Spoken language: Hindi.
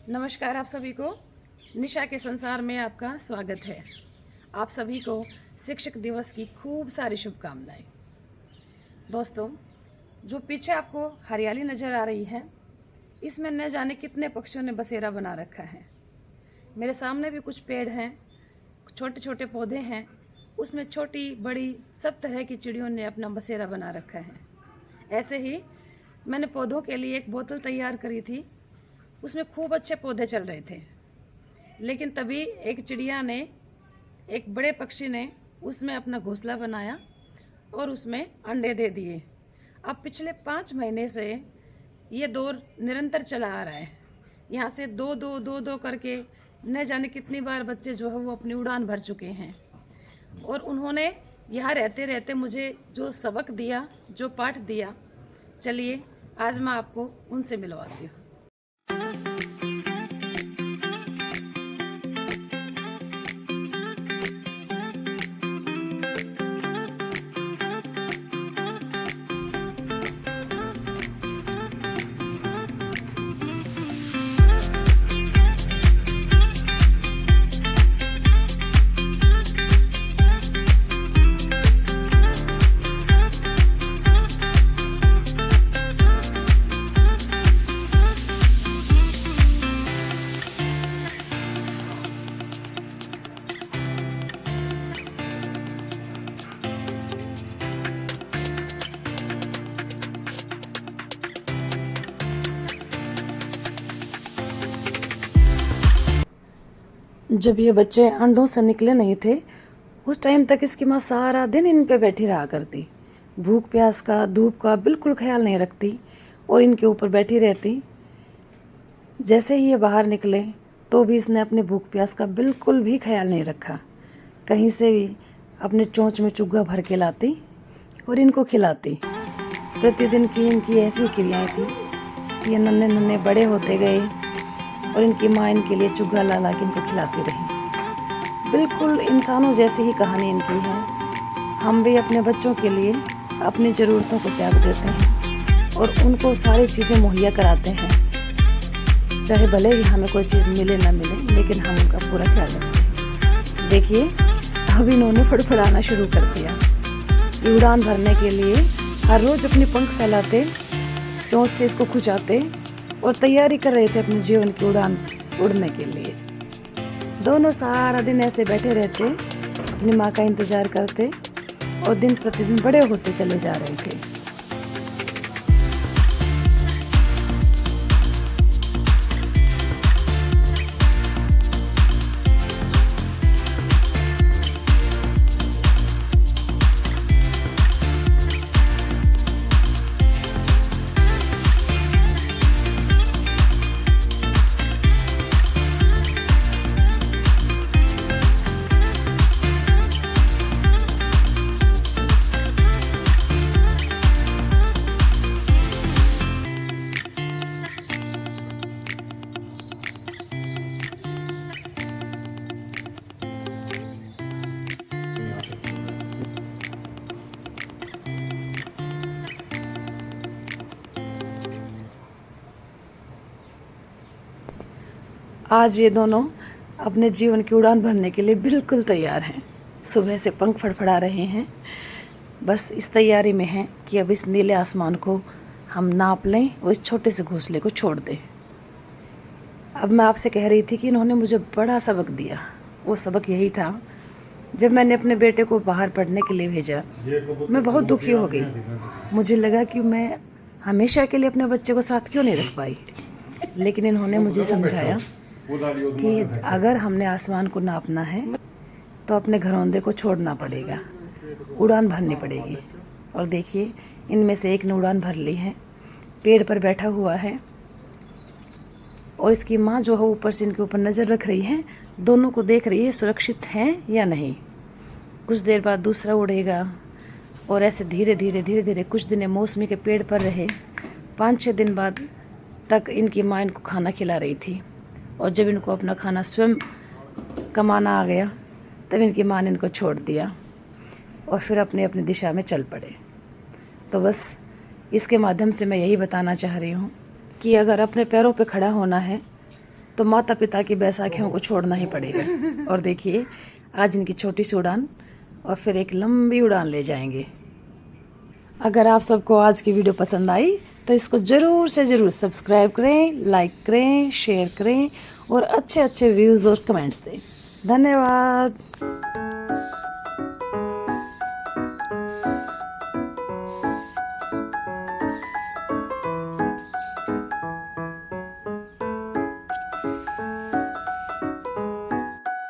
नमस्कार आप सभी को। निशा के संसार में आपका स्वागत है। आप सभी को शिक्षक दिवस की खूब सारी शुभकामनाएं। दोस्तों, जो पीछे आपको हरियाली नज़र आ रही है, इसमें न जाने कितने पक्षियों ने बसेरा बना रखा है। मेरे सामने भी कुछ पेड़ हैं, छोटे छोटे पौधे हैं, उसमें छोटी बड़ी सब तरह की चिड़ियों ने अपना बसेरा बना रखा है। ऐसे ही मैंने पौधों के लिए एक बोतल तैयार करी थी, उसमें खूब अच्छे पौधे चल रहे थे, लेकिन तभी एक चिड़िया ने, एक बड़े पक्षी ने उसमें अपना घोंसला बनाया और उसमें अंडे दे दिए। अब पिछले 5 महीने से ये दौर निरंतर चला आ रहा है। यहाँ से दो दो करके न जाने कितनी बार बच्चे जो है वो अपनी उड़ान भर चुके हैं, और उन्होंने यहाँ रहते रहते मुझे जो सबक दिया, जो पाठ दिया, चलिए आज मैं आपको उनसे मिलवाती हूँ। जब ये बच्चे अंडों से निकले नहीं थे, उस टाइम तक इसकी माँ सारा दिन इन पे बैठी रहा करती। भूख प्यास का, धूप का बिल्कुल ख्याल नहीं रखती और इनके ऊपर बैठी रहती। जैसे ही ये बाहर निकले तो भी इसने अपने भूख प्यास का बिल्कुल भी ख्याल नहीं रखा। कहीं से भी अपने चोंच में चुग्गा भर के लाती और इनको खिलाती। प्रतिदिन की इनकी ऐसी क्रियाएं थी कि ये नन्हे नन्हे बड़े होते गए और इनकी माँ इनके लिए चुग्गा ला ला के इनको खिलाती रही। बिल्कुल इंसानों जैसी ही कहानी इनकी है। हम भी अपने बच्चों के लिए अपनी ज़रूरतों को त्याग देते हैं और उनको सारी चीज़ें मुहैया कराते हैं, चाहे भले ही हमें कोई चीज़ मिले ना मिले, लेकिन हम उनका पूरा ख्याल रखते हैं। देखिए, अब इन्होंने फड़फड़ाना शुरू कर दिया। उड़ान भरने के लिए हर रोज़ अपने पंख फैलाते, चोंच से इसको खुजाते और तैयारी कर रहे थे अपने जीवन की उड़ान उड़ने के लिए। दोनों सारा दिन ऐसे बैठे रहते, अपनी माँ का इंतज़ार करते और दिन प्रतिदिन बड़े होते चले जा रहे थे। आज ये दोनों अपने जीवन की उड़ान भरने के लिए बिल्कुल तैयार हैं। सुबह से पंख फड़फड़ा रहे हैं, बस इस तैयारी में हैं कि अब इस नीले आसमान को हम नाप लें और इस छोटे से घोंसले को छोड़ दें। अब मैं आपसे कह रही थी कि इन्होंने मुझे बड़ा सबक दिया। वो सबक यही था, जब मैंने अपने बेटे को बाहर पढ़ने के लिए भेजा, मैं बहुत दुखी हो गई। मुझे लगा कि मैं हमेशा के लिए अपने बच्चे को साथ क्यों नहीं रख पाई, लेकिन इन्होंने मुझे समझाया कि अगर हमने आसमान को नापना है तो अपने घरौंदे को छोड़ना पड़ेगा, उड़ान भरनी पड़ेगी। और देखिए, इनमें से एक ने उड़ान भर ली है, पेड़ पर बैठा हुआ है और इसकी माँ जो है ऊपर से इनके ऊपर नज़र रख रही है, दोनों को देख रही है सुरक्षित हैं या नहीं। कुछ देर बाद दूसरा उड़ेगा और ऐसे धीरे धीरे कुछ दिन मौसमी के पेड़ पर रहे। 5-6 दिन बाद तक इनकी माँ इनको खाना खिला रही थी, और जब इनको अपना खाना स्वयं कमाना आ गया तब इनकी माँ ने इनको छोड़ दिया और फिर अपनी अपनी दिशा में चल पड़े। तो बस इसके माध्यम से मैं यही बताना चाह रही हूँ कि अगर अपने पैरों पे खड़ा होना है तो माता पिता की बैसाखियों को छोड़ना ही पड़ेगा। और देखिए आज इनकी छोटी सी उड़ान और फिर एक लंबी उड़ान ले जाएंगे। अगर आप सबको आज की वीडियो पसंद आई तो इसको ज़रूर से ज़रूर सब्सक्राइब करें, लाइक करें, शेयर करें और अच्छे अच्छे व्यूज़ और कमेंट्स दें। धन्यवाद।